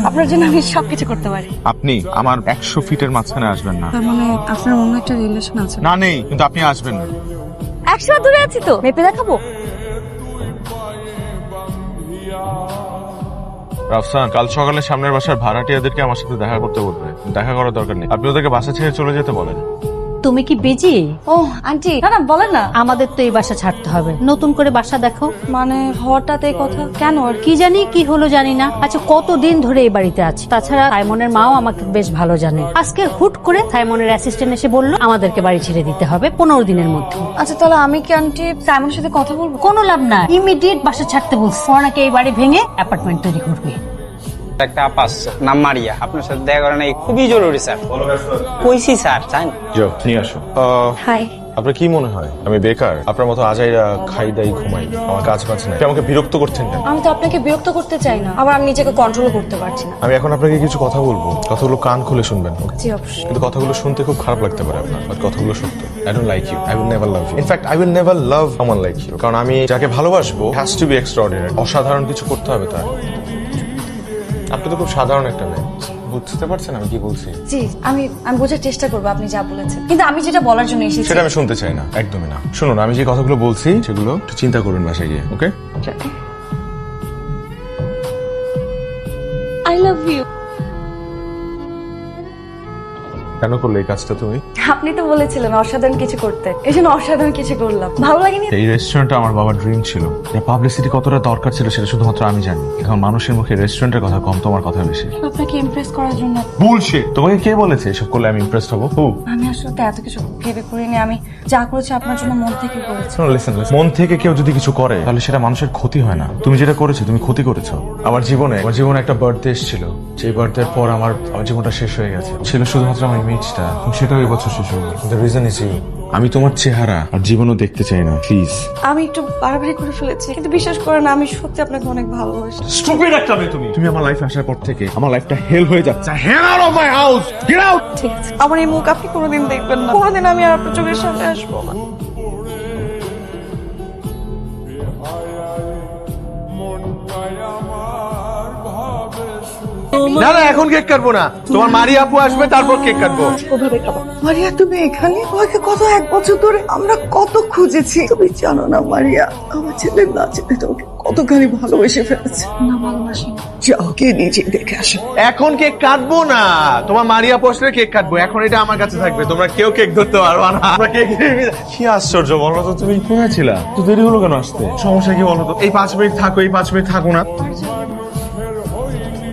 আপনার জন্য আমি সবকিছু করতে পারি। আপনি আমার 100 ফিটের মাঝখানে আসবেন না। তার মানে আপনার অন্য একটা রিলেশন আছে? না নেই, কিন্তু আপনি আসবেন না। 100 দূরে আছি তো, মেপে দেখাবো। রাফসান, কাল সকালে সামনের বাসার ভাড়াটিয়াদেরকে আমার সাথে দেখা করতে বলবে। দেখা করার দরকার নেই, আপনি ওদেরকে বাসা ছেড়ে চলে যেতে বলেন। তুমি কি বিজি? ও আন্টি, না না বলেন না। আমাদের তো এই বাসা ছাড়তে হবে, নতুন করে বাসা দেখো। মানে হঠাৎ এই কথা কেন? আর কি জানি কি হলো জানি না। আচ্ছা, কতদিন ধরে এই বাড়িতে আছি? তাছাড়া সাইমনের মাও আমাকে বেশ ভালো জানে। আজকে হুট করে সাইমনের অ্যাসিস্ট্যান্ট এসে বলল আমাদেরকে বাড়ি ছেড়ে দিতে হবে 15 দিনের মধ্যে। আচ্ছা তাহলে আমি কি আন্টি সাইমনের সাথে কথা বলবো? কোনো লাভ নাই, ইমিডিয়েট বাসা ছাড়তে বলছে। ওনাকে এই বাড়ি ভেঙে অ্যাপার্টমেন্ট তৈরি করবে। একটা আপা আসছে, নাম মারিয়া, আপনার সাথে দেখা করা নাই, খুবই জরুরি স্যার। কইছি স্যার, চান যাও নিয়ে আসো। হাই। আপনার কি মনে হয় আমি বেকার? আপনার মতো আজাইরা খাই দাই ঘুমাই, আমার কাজ বাজ নাই। আমাকে বিরক্ত করছেন কেন? আমি তো আপনাকে বিরক্ত করতে চাই না, আবার আমি নিজেকে কন্ট্রোল করতে পারছি না। আমি এখন আপনাকে কিছু কথা বলবো, কথাগুলো কান খুলে শুনবেন। জি অবশ্যই। কিন্তু কথাগুলো শুনতে খুব খারাপ লাগতে পারে আপনার, বাট কথাগুলো সত্য। I don't like you, I will never love you. In fact I will never love someone like you. কারণ আমি যাকে ভালোবাসবো হ্যাজ টু বি এক্সট্রাঅর্ডিনারি, অসাধারণ কিছু করতে হবে তার। আপনি তো খুব সাধারণ একটা মেয়ে, বুঝতে পারছেন আমি কি বলছি? জি আমি বোঝার চেষ্টা করবো আপনি যা বলেছেন, কিন্তু আমি যেটা বলার জন্য এসেছি সেটা আমি শুনতে চাই না, একদমই না। শুনুন, আমি যে কথাগুলো বলছি সেগুলো একটু চিন্তা করুন বাসায় গিয়ে, ওকে? I love you. কেন করলে এই কাজটা তুমি? আপনি তো বলেছিলেন অসাধারণ কিছু করতে, এই জন্য অসাধারণ কিছু করলাম। ভালো লাগেনি? এই রেস্টুরেন্টটা আমার বাবার ড্রিম ছিল। এর পাবলিসিটি কতটা দরকার ছিল সেটা শুধুমাত্র আমি জানি। এখন মানুষের মুখে রেস্টুরেন্টের কথা কম, তোমার কথা বেশি। আপনাকে ইমপ্রেস করার জন্য। বুলশিট! তোমাকে কে বলেছে এসব করলে আমি ইমপ্রেসড হবো? আমি আসলে তো এত কিছু ভেবে করিনি, আমি যা করেছি আপনার জন্য মন থেকে করেছি। লিসেন, মন থেকে কেউ যদি কিছু করে তাহলে সেটা মানুষের ক্ষতি হয় না। তুমি যেটা করেছো তুমি ক্ষতি করেছো। আমার জীবনে একটা বার্থডে এসেছিল, যে বার্থডের পর আমার জীবনটা শেষ হয়ে গেছে। ছিল শুধুমাত্র আমার ইমেজটা, সেটাও এই বছর শেষ হয়ে গেল। The reason is you. আমি তোমার চেহারা আর জীবনও দেখতে চাই না, প্লিজ। আমি একটু বাড়াবাড়ি করে ফেলেছি, কিন্তু বিশ্বাস করেন আমি সত্যি আপনাকে অনেক ভালোবাসি। স্টুপিড একটা মেয়ে তুমি। তুমি আমার লাইফে আসার পর থেকে আমার লাইফটা হেল হয়ে যাচ্ছে। Hell out of my house, get out. ঠিক আছে, আমার এই মুখ আপনি কোনোদিন দেখবেন না, কোনোদিন আমি আর আপনার চোখের সামনে আসবো না। না না, এখন কেক কাটবো না। তোমার মারি আপু আসবে, তারপর কেক কাটবো। ওভাবে খাবো। মারিয়া, তুমি এখানে? তোমাকে কত 1 বছর ধরে আমরা কত খুঁজেছি। তুমি জানো না মারিয়া, আমার ছেলে না ছেলে তোমাকে কতখানি ভালোবেসে ফেলেছে। না ভালোবাসি না। যাও গিয়ে নিজে দেখে আসো। এখন কেক কাটবো না, তোমার মারিয়া পোস্টারে কেক কাটবো। এখন এটা আমার কাছে থাকবে, তোমরা কেউ কেক ধরতে পারবা না। আমরা কেক কি আশ্চর্য, বলো তো, তুমি ঘুমিয়েছিলা তো দেরি হলো কেন আসতে? সমস্যা কি বলো তো? এই 5 মিনিট থাকো, এই 5 মিনিট থাকো না। আমার জন্য